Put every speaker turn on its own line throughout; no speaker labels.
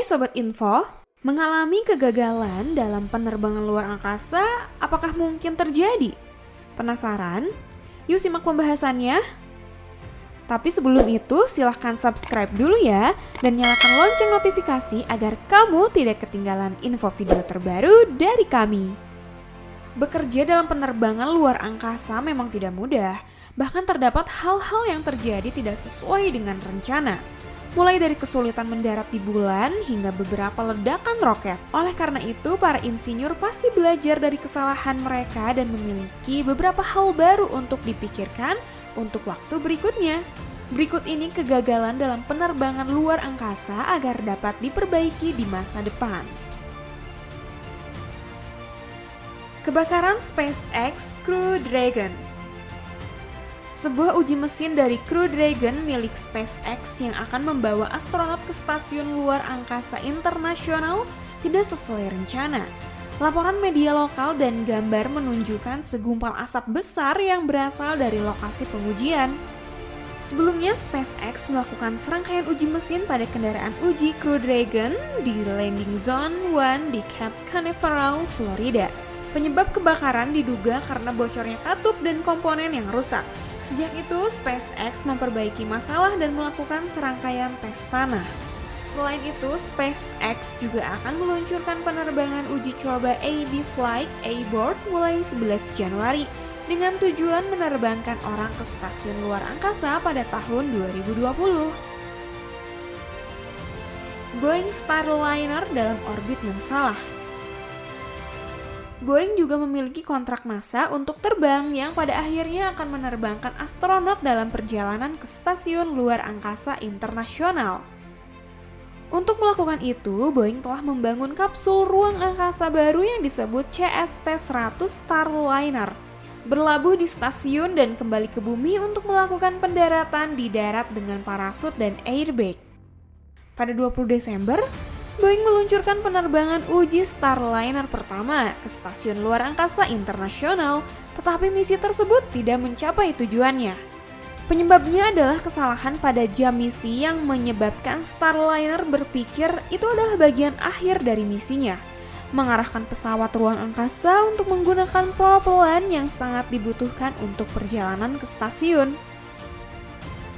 Hai Sobat Info, mengalami kegagalan dalam penerbangan luar angkasa apakah mungkin terjadi? Penasaran? Yuk simak pembahasannya. Tapi sebelum itu silahkan subscribe dulu ya dan nyalakan lonceng notifikasi agar kamu tidak ketinggalan info video terbaru dari kami. Bekerja dalam penerbangan luar angkasa memang tidak mudah, bahkan terdapat hal-hal yang terjadi tidak sesuai dengan rencana. Mulai dari kesulitan mendarat di bulan hingga beberapa ledakan roket. Oleh karena itu, para insinyur pasti belajar dari kesalahan mereka dan memiliki beberapa hal baru untuk dipikirkan untuk waktu berikutnya. Berikut ini kegagalan dalam penerbangan luar angkasa agar dapat diperbaiki di masa depan. Kebakaran SpaceX Crew Dragon. Sebuah uji mesin dari Crew Dragon milik SpaceX yang akan membawa astronot ke stasiun luar angkasa internasional tidak sesuai rencana. Laporan media lokal dan gambar menunjukkan segumpal asap besar yang berasal dari lokasi pengujian. Sebelumnya, SpaceX melakukan serangkaian uji mesin pada kendaraan uji Crew Dragon di Landing Zone 1 di Cape Canaveral, Florida. Penyebab kebakaran diduga karena bocornya katup dan komponen yang rusak. Sejak itu, SpaceX memperbaiki masalah dan melakukan serangkaian tes tanah. Selain itu, SpaceX juga akan meluncurkan penerbangan uji coba AB Flight A-Board mulai 11 Januari dengan tujuan menerbangkan orang ke stasiun luar angkasa pada tahun 2020. Boeing Starliner dalam orbit yang salah. Boeing juga memiliki kontrak NASA untuk terbang yang pada akhirnya akan menerbangkan astronot dalam perjalanan ke stasiun luar angkasa internasional. Untuk melakukan itu, Boeing telah membangun kapsul ruang angkasa baru yang disebut CST-100 Starliner. Berlabuh di stasiun dan kembali ke bumi untuk melakukan pendaratan di darat dengan parasut dan airbag. Pada 20 Desember, Boeing meluncurkan penerbangan uji Starliner pertama ke stasiun luar angkasa internasional, tetapi misi tersebut tidak mencapai tujuannya. Penyebabnya adalah kesalahan pada jam misi yang menyebabkan Starliner berpikir itu adalah bagian akhir dari misinya, mengarahkan pesawat ruang angkasa untuk menggunakan propelan yang sangat dibutuhkan untuk perjalanan ke stasiun.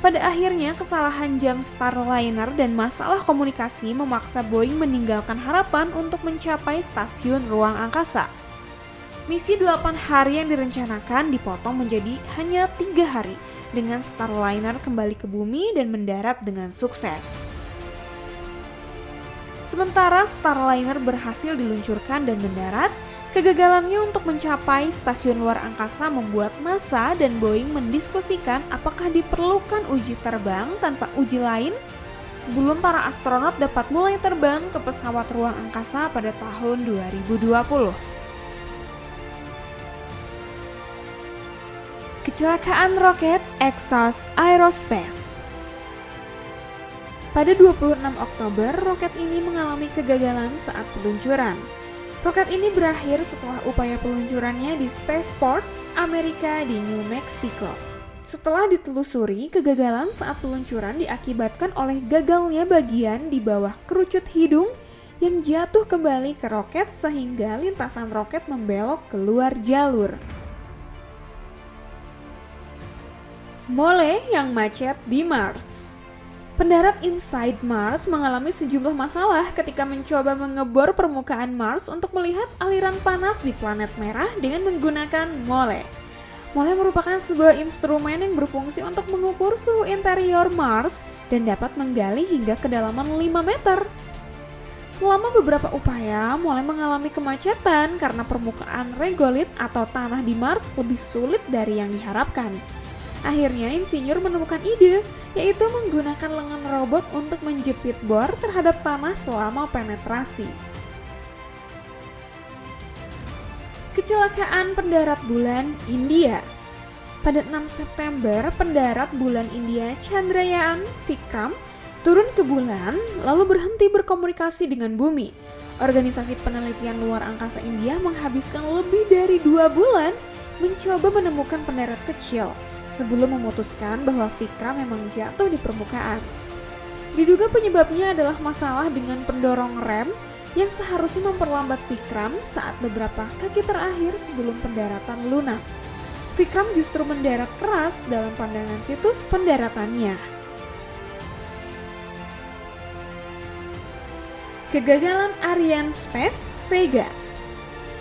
Pada akhirnya, kesalahan jam Starliner dan masalah komunikasi memaksa Boeing meninggalkan harapan untuk mencapai stasiun ruang angkasa. Misi 8 hari yang direncanakan dipotong menjadi hanya 3 hari, dengan Starliner kembali ke bumi dan mendarat dengan sukses. Sementara Starliner berhasil diluncurkan dan mendarat, kegagalannya untuk mencapai stasiun luar angkasa membuat NASA dan Boeing mendiskusikan apakah diperlukan uji terbang tanpa uji lain sebelum para astronot dapat mulai terbang ke pesawat ruang angkasa pada tahun 2020. Kecelakaan roket Exos Aerospace. Pada 26 Oktober, roket ini mengalami kegagalan saat peluncuran. Roket ini berakhir setelah upaya peluncurannya di Spaceport, Amerika di New Mexico. Setelah ditelusuri, kegagalan saat peluncuran diakibatkan oleh gagalnya bagian di bawah kerucut hidung yang jatuh kembali ke roket sehingga lintasan roket membelok keluar jalur. Mole yang macet di Mars. Pendarat Inside Mars mengalami sejumlah masalah ketika mencoba mengebor permukaan Mars untuk melihat aliran panas di planet merah dengan menggunakan mole. Mole merupakan sebuah instrumen yang berfungsi untuk mengukur suhu interior Mars dan dapat menggali hingga kedalaman 5 meter. Selama beberapa upaya, mole mengalami kemacetan karena permukaan regolit atau tanah di Mars lebih sulit dari yang diharapkan. Akhirnya insinyur menemukan ide, yaitu menggunakan lengan robot untuk menjepit bor terhadap tanah selama penetrasi. Kecelakaan pendarat bulan India. Pada 6 September, pendarat bulan India Chandrayaan Vikram turun ke bulan lalu berhenti berkomunikasi dengan bumi. Organisasi penelitian luar angkasa India menghabiskan lebih dari 2 bulan mencoba menemukan pendarat kecil sebelum memutuskan bahwa Vikram memang jatuh di permukaan. Diduga penyebabnya adalah masalah dengan pendorong rem yang seharusnya memperlambat Vikram saat beberapa kaki terakhir sebelum pendaratan lunak. Vikram justru mendarat keras dalam pandangan situs pendaratannya. Kegagalan Arianespace Vega.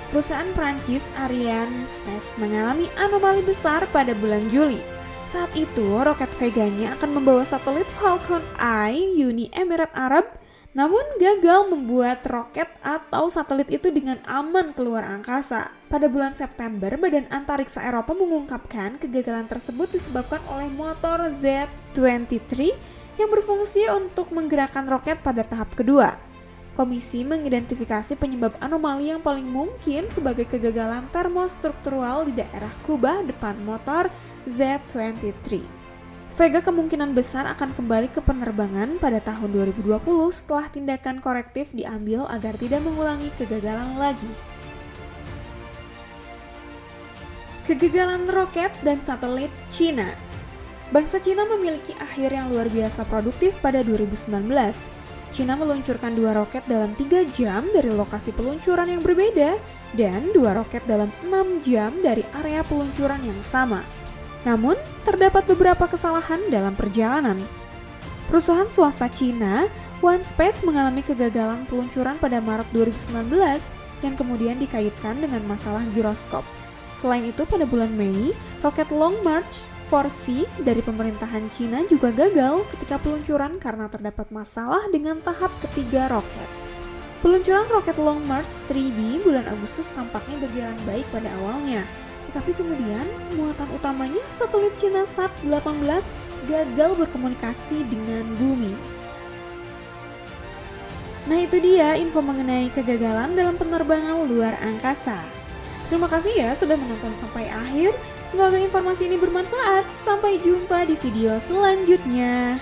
Perusahaan Prancis Arianespace mengalami anomali besar pada bulan Juli. Saat itu, roket Vega-nya akan membawa satelit Falcon Eye Uni Emirat Arab, namun gagal membuat roket atau satelit itu dengan aman keluar angkasa. Pada bulan September, Badan Antariksa Eropa mengungkapkan kegagalan tersebut disebabkan oleh motor Z-23 yang berfungsi untuk menggerakkan roket pada tahap kedua. Komisi mengidentifikasi penyebab anomali yang paling mungkin sebagai kegagalan termostruktural di daerah kubah depan motor Z-23. Vega kemungkinan besar akan kembali ke penerbangan pada tahun 2020 setelah tindakan korektif diambil agar tidak mengulangi kegagalan lagi. Kegagalan roket dan satelit Cina. Bangsa Cina memiliki akhir yang luar biasa produktif pada 2019. Cina meluncurkan 2 roket dalam 3 jam dari lokasi peluncuran yang berbeda dan 2 roket dalam 6 jam dari area peluncuran yang sama. Namun, terdapat beberapa kesalahan dalam perjalanan. Perusahaan swasta Cina, OneSpace mengalami kegagalan peluncuran pada Maret 2019 yang kemudian dikaitkan dengan masalah giroskop. Selain itu, pada bulan Mei, roket Long March 4C dari pemerintahan Cina juga gagal ketika peluncuran karena terdapat masalah dengan tahap ketiga roket. Peluncuran roket Long March 3B bulan Agustus tampaknya berjalan baik pada awalnya, tetapi kemudian muatan utamanya satelit Cina Sat-18 gagal berkomunikasi dengan bumi. Nah, itu dia info mengenai kegagalan dalam penerbangan luar angkasa. Terima kasih ya sudah menonton sampai akhir. Semoga informasi ini bermanfaat. Sampai jumpa di video selanjutnya.